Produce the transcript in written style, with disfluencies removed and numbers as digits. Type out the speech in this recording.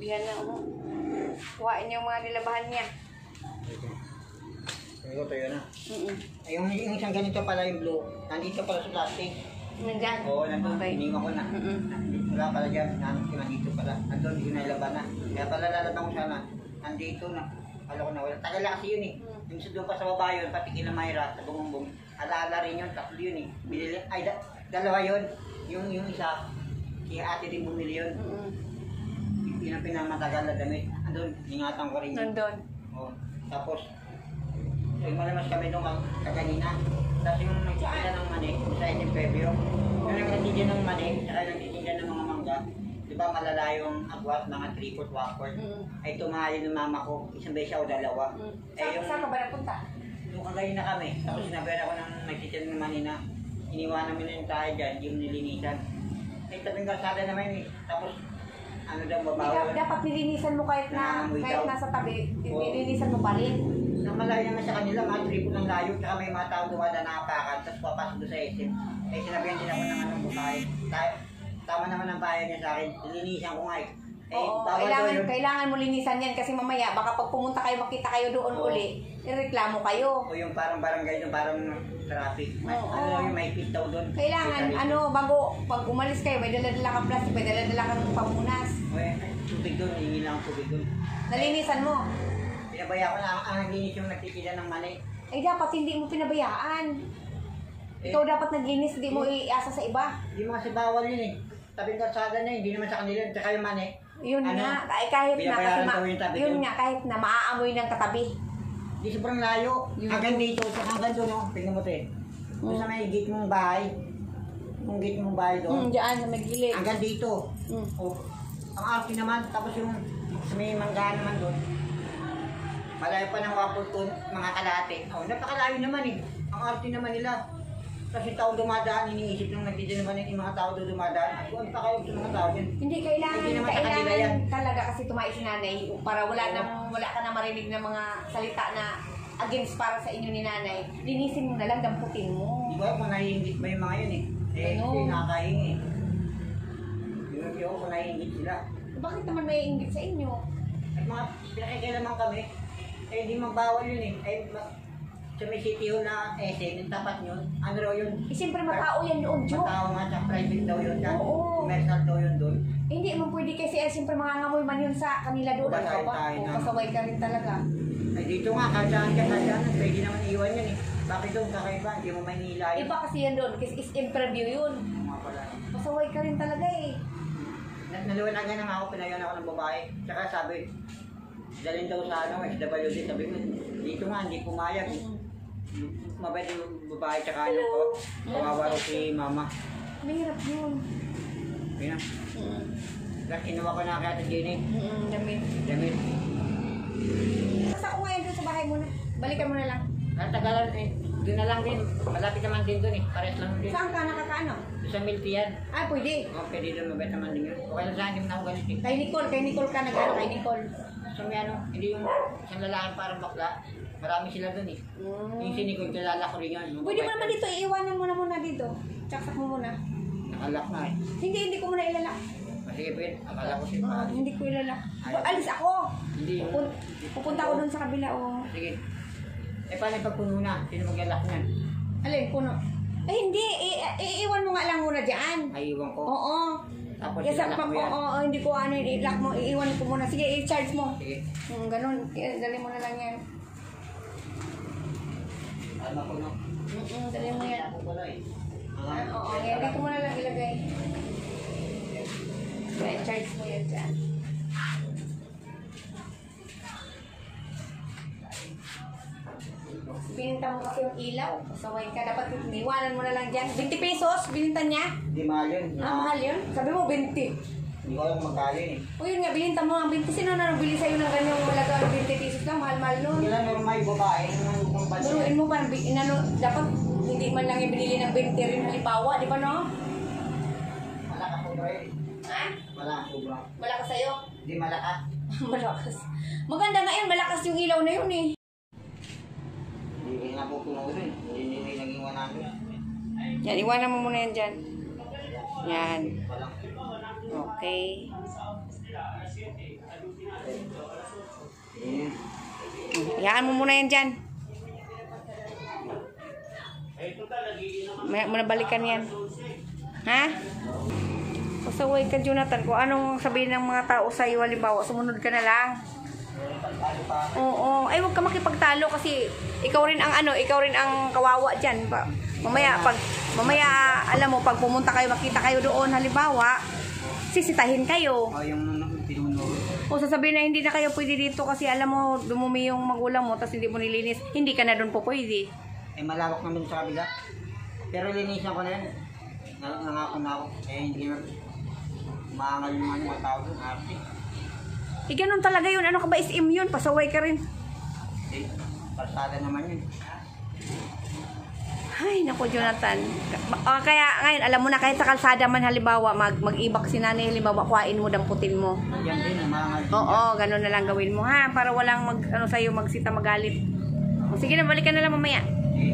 gabihan na. Kuhain niya yung mga nilabahan niya. Ito, tayo na. Yung isang ganito pala yung blue. Nandito pala sa plastic. Nandyan? Oo, nandun. Okay. Iniwan ko na. Wala pala dyan. Nandito pala. Nandun, hindi ko nailaban na. Kaya pala lalaban ko sana. Nandito na. Kala ko na wala. Tagal lang kasi yun eh. Yung sa doon pa sa baba yun, pati kina Mayra, sa bumumbong. Alaala rin yun, tatlo yun eh. Binili, ay, dalawa yun. Yung isa, si ate din bumili yun. Yun ang pinamatagal na damit. Andun, ingatan ko rin yun. Nandun. Oo. Tapos, yung malamas kami nung kaganina. Tapos yung nagtitinda ng mani, sa Eden Febio. Yung nagtitinda ng mani, saka nagtitinda ng mga mangga. Di ba malala yung agwat, mga 3/4, 1/4. Ay tumahali ng mama ko, isang beses o dalawa. Saan ka ba napunta? Nung kagayin na kami, tapos sinabihan ako ng nagtitinda ng mani na iniwanan mo na yung tayo dyan, hindi mo nilinisan. Ay tabing kalsada naman eh. Tapos, ano daw babawal. Dapat nilinisan mo kahit nasa tabi, nilinisan mo pa rin. Malayo naman sa kanila, mga tripo ng layo, tsaka may mga tao dumada na apakan, tapos papasok doon sa SM. Eh sinabihan din ako ng anong bukay. Tama naman ang bayan niya sa akin, nilinisan ko nga eh. Oo, kailangan mo linisan yan kasi mamaya baka pag pumunta kayo, makita kayo doon uli, ireklamo kayo. O yung parang barangay doon, parang traffic. Ano yung may pit daw doon. Kailangan, bago, pag umalis kayo, may dala-dala kang plastic, may dala-dala kang pamunas. Tubig doon, hihingi lang ang tubig doon. Nalinisan mo? Pinabaya ko na ang naglinis yung nagtitila ng mani. Eh dapat hindi mo pinabayaan. Ikaw dapat naglinis, hindi mo iasa sa iba. Hindi mo kasi bawal yun eh. Tabing kalsada na hindi naman sa kanila, tsaka yung mani. Yun nga, kahit na kasi yun nga, kahit na maaamoy ng katabi. Di sobrang layo. Hanggang dito, hanggang doon, no? Tingnan mo ito eh. Doon sa may gate mong bahay. Yung gate mong bahay doon. Diyan, sa may gilid. Hanggang dito. Ang arte naman, tapos yung sa may mangga naman doon. Malayo pa ng wapot ko, mga kalate. Napakalayo naman eh. Ang arte naman nila. Kasi tao dumadaan, iniisip ng nagtitira naman yung mga tao doon dumadaan. Ano pa kayo sa mga tao dyan? Hindi, kailangan talaga kasi tumayo si nanay para wala ka na marinig ng mga salita na against para sa inyo ni nanay. Linisin mo na lang, damputin mo. Di ba kung naiingit ba yung mga yun eh? Kasi nakakahingi eh. Hindi ko kung naiingit sila. Bakit naman may ingit sa inyo? At mga pinakikilaman kami, hindi magbawal yun eh. Sa may city hall na SM, yung tapat yun, ano raw yun? Siyempre matao yan doon, Jo. Matao nga, sa private daw yun, Oo. commercial daw yun doon. Hindi mo pwede kasi siyempre mangangamoy man yun sa kanila doon. Pasaway ka rin talaga. Ay dito nga, kasaan ka, pwede naman iwan yun eh. Bakit doon kakaiba, hindi mo may nila yun. Iba kasi yan doon, kasi is interview yun. Pasaway ka rin talaga eh. Naliwanagan na ako, pinayan ako ng babae. Tsaka sabi, dalhin daw sa SWD, sabi ko, dito nga, hindi pumayag. Mabait yung babae tsaka ano ko. Kawawa ko si mama. Mahirap yun. Kaya Tapos kinuha ko na kaya ito Jenny. Damit. Basta ako ngayon doon sa bahay muna. Balikan mo na lang. Natagalan eh. Doon na lang din. Malapit naman din doon eh. Pares lang din. Saan ka nakakaano? Doon sa Milty yan. Pwede. Pwede doon, mabait naman din yun. Okay lang sa akin, hindi na ako galit eh. Kay Nicole ka nag-ano kay Nicole. So may hindi yung isang lalaki parang bakla. Marami sila doon eh. Yung sinikod, kilala ko rin yan. Pwede mo naman dito, iiwanan mo na muna dito. Tsaksak mo muna. Nakalak na eh. Hindi ko muna ilalak. Sige, Pwede. Akala ko siya. Hindi ko ilalak. Alis ako. Hindi. Pupunta ko doon sa kabila. Sige. Paano pag puno na? Sino mag-alak niyan? Alin, puno? Hindi. Iiwan mo nga lang muna dyan. Ay, iwan ko? Oo. Tapos yes, ilalak mo yan? Oo, hindi ko i-lock mo. Iiwan ko muna. Sige, i-charge mo. Sige. Ganun. Dali mo na lang yan. Alma ko no? Dali mo yan. Oo, yan. Dito mo na lang ilagay. I-charge mo yan dyan. Bininta mo kasi yung ilaw. Pasaway ka. Dapat iwanan mo na lang dyan. 20 pesos, bininta niya. Hindi mahal yun. Mahal yun? Sabi mo, 20. Hindi ko alam magkali eh. O yun nga, bininta mo ang 20. Sino na nabili sa'yo ng ganyang malaga 20 pesos lang? Mahal-mahal nun. Hindi lang normal babae. Duruin mo parang, dapat hindi man lang yung binili ng 20 rin halipawa, di ba no? Malakas sobra eh. Ha? Malakas sobra. Malakas sa'yo? Hindi malakas. Malakas. Maganda nga yun, malakas yung ilaw na yun eh. Hindi na po puno rin. Hindi naging 100. Yan, iwanan mo muna yan dyan. Yan. Okay. Hayaan mo muna yan dyan. May muna balikan yan. Ha? Pasaway ka, Jonathan. Kung anong sabihin ng mga tao sa'yo, halimbawa, sumunod ka na lang. Oo. Ay, huwag ka makipagtalo kasi ikaw rin ang kawawa dyan. Mamaya, alam mo, pag pumunta kayo, makita kayo doon, halimbawa, sisitahin kayo. Yung pinunod. O sasabihin na hindi na kayo pwede dito kasi alam mo, dumumi yung magulang mo, tapos hindi mo nilinis, hindi ka na doon po pwede. Eh, malawak naman sa kabila. Pero linisan ko na yan. Nangako na ako. Eh, hindi na maangal yung mga tao doon. Arte. Eh, ganun talaga yun. Ano ka ba, SM yun? Pasaway ka rin. Eh, parsada naman yun. Ay, naku, Jonathan. Kaya ngayon, alam mo na, kahit sa kalsada man halimbawa, mag-ibak si nanay, halimbawa, kuhain mo, damputin mo. Yan din, maangal din. Oo, ganun na lang gawin mo, ha? Para walang sa'yo magsita, magalit. O, sige na, balikan na lang mamaya. Eh,